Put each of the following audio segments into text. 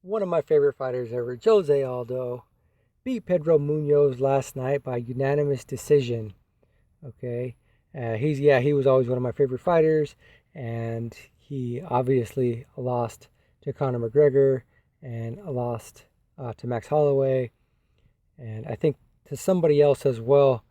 One of my favorite fighters ever, Jose Aldo, beat Pedro Munoz last night by unanimous decision. Okay, he was always one of my favorite fighters, and he obviously lost to Conor McGregor and lost to Max Holloway, and I think to somebody else as well.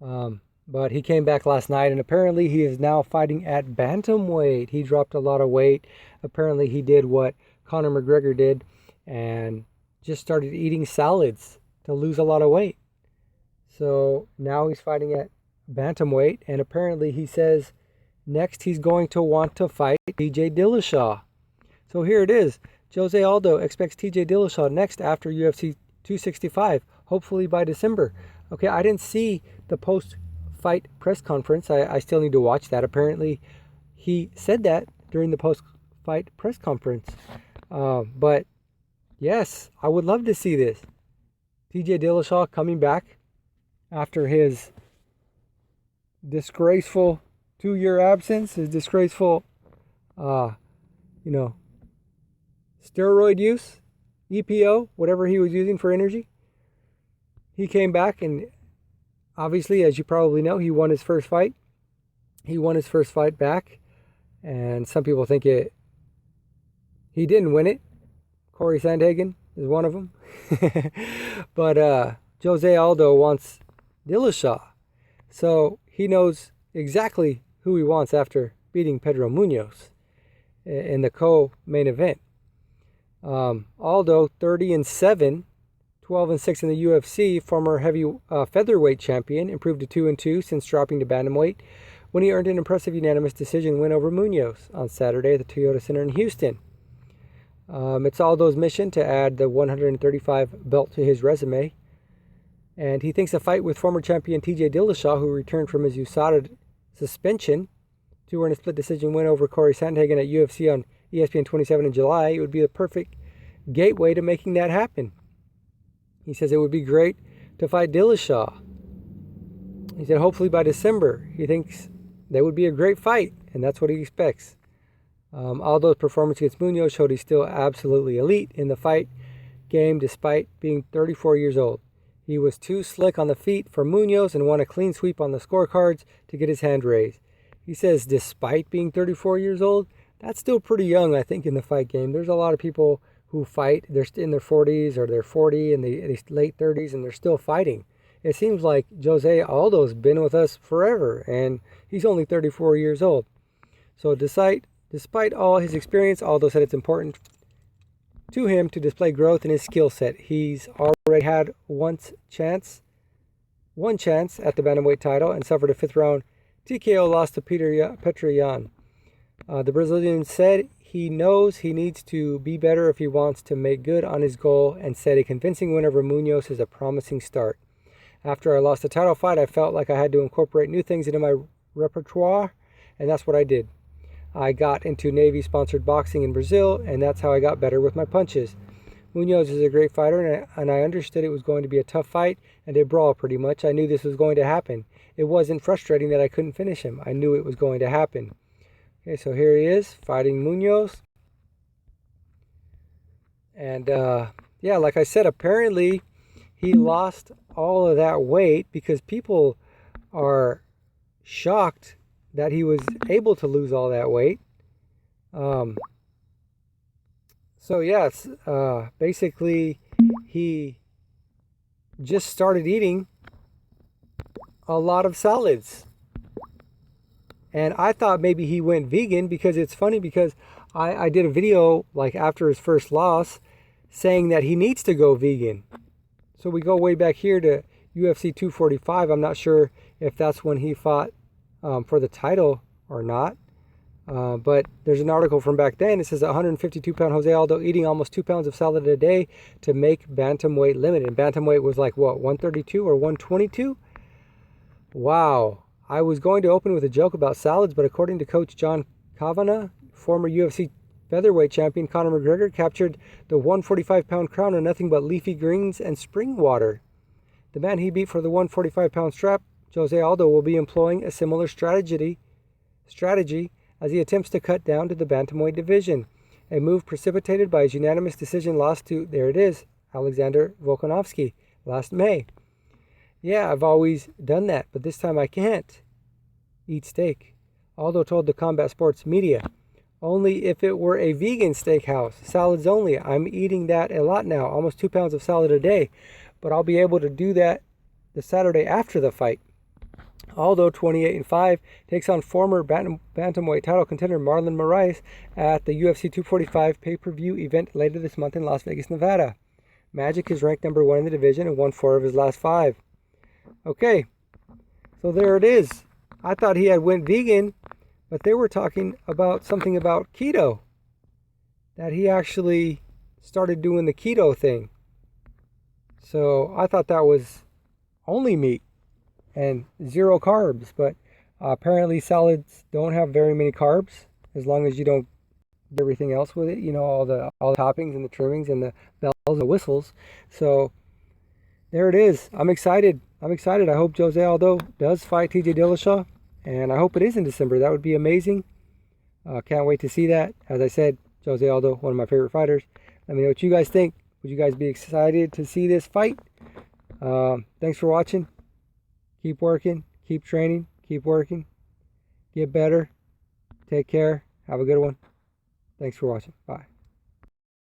But he came back last night, and apparently he is now fighting at bantamweight. He dropped a lot of weight. Apparently he did what Conor McGregor did and just started eating salads to lose a lot of weight. So now he's fighting at bantamweight, and apparently he says next he's going to want to fight TJ Dillashaw. So here it is. Jose Aldo expects TJ Dillashaw next after UFC 265, hopefully by December. Okay, I didn't see the post-fight press conference. I still need to watch that. Apparently he said that during the post-fight press conference. But yes, I would love to see this. TJ Dillashaw coming back after his disgraceful 2-year absence, his disgraceful, steroid use, EPO, whatever he was using for energy. He came back, and obviously, as you probably know, he won his first fight. He won his first fight back, and some people think he didn't win it. Corey Sandhagen is one of them. But Jose Aldo wants Dillashaw. So he knows exactly who he wants after beating Pedro Munoz in the co-main event. Aldo, 30-7, 12-6 in the UFC, former heavy featherweight champion, improved to 2-2 since dropping to bantamweight when he earned an impressive unanimous decision win over Munoz on Saturday at the Toyota Center in Houston. It's Aldo's mission to add the 135 belt to his resume, and he thinks a fight with former champion TJ Dillashaw, who returned from his USADA suspension to earn a split decision win over Corey Sandhagen at UFC on ESPN 27 in July, it would be the perfect gateway to making that happen. He says it would be great to fight Dillashaw. He said hopefully by December. He thinks that would be a great fight, and that's what he expects. Aldo's performance against Munoz showed he's still absolutely elite in the fight game despite being 34 years old. He was too slick on the feet for Munoz and won a clean sweep on the scorecards to get his hand raised. He says despite being 34 years old, that's still pretty young, I think, in the fight game. There's a lot of people who fight, they're in their 40s or they're 40 in the late 30s and they're still fighting. It seems like Jose Aldo's been with us forever, and he's only 34 years old. So despite all his experience, Aldo said it's important to him to display growth in his skill set. He's already had one chance at the bantamweight title and suffered a 5th round TKO loss to Petr Yan. The Brazilian said he knows he needs to be better if he wants to make good on his goal, and said a convincing win over Munoz is a promising start. After I lost the title fight, I felt like I had to incorporate new things into my repertoire, and that's what I did. I got into Navy-sponsored boxing in Brazil, and that's how I got better with my punches. Munoz is a great fighter, and I understood it was going to be a tough fight and a brawl pretty much. I knew this was going to happen. It wasn't frustrating that I couldn't finish him. I knew it was going to happen. Okay, so here he is fighting Munoz. And like I said, apparently he lost all of that weight because people are shocked that he was able to lose all that weight. Basically he just started eating a lot of salads. And I thought maybe he went vegan, because it's funny because I did a video like after his first loss saying that he needs to go vegan. So we go way back here to UFC 245. I'm not sure if that's when he fought for the title or not. But there's an article from back then. It says 152-pound Jose Aldo eating almost 2 pounds of salad a day to make bantamweight limit. And bantamweight was like, what, 132 or 122? Wow. I was going to open with a joke about salads, but according to Coach John Kavanagh, former UFC featherweight champion Conor McGregor captured the 145-pound crown on nothing but leafy greens and spring water. The man he beat for the 145-pound strap, Jose Aldo, will be employing a similar strategy as he attempts to cut down to the bantamweight division. a move precipitated by his unanimous decision loss to, there it is, Alexander Volkanovski last May. Yeah, I've always done that, but this time I can't eat steak. Aldo told the Combat Sports media, only if it were a vegan steakhouse, salads only. I'm eating that a lot now, almost 2 pounds of salad a day, but I'll be able to do that the Saturday after the fight. Aldo, 28-5, takes on former bantamweight title contender Marlon Moraes at the UFC 245 pay-per-view event later this month in Las Vegas, Nevada. Magic is ranked number 1 in the division and won 4 of his last 5. Okay, so there it is. I thought he had went vegan, but they were talking about something about keto. That he actually started doing the keto thing. So I thought that was only meat and 0 carbs, but apparently salads don't have very many carbs as long as you don't do everything else with it, all the toppings and the trimmings and the bells and the whistles. So there it is. I'm excited. I hope Jose Aldo does fight TJ Dillashaw, and I hope it is in December. That would be amazing. Can't wait to see that. As I said, Jose Aldo, one of my favorite fighters. Let me know what you guys think. Would you guys be excited to see this fight? Thanks for watching. Keep working. Keep training. Keep working. Get better. Take care. Have a good one. Thanks for watching. Bye.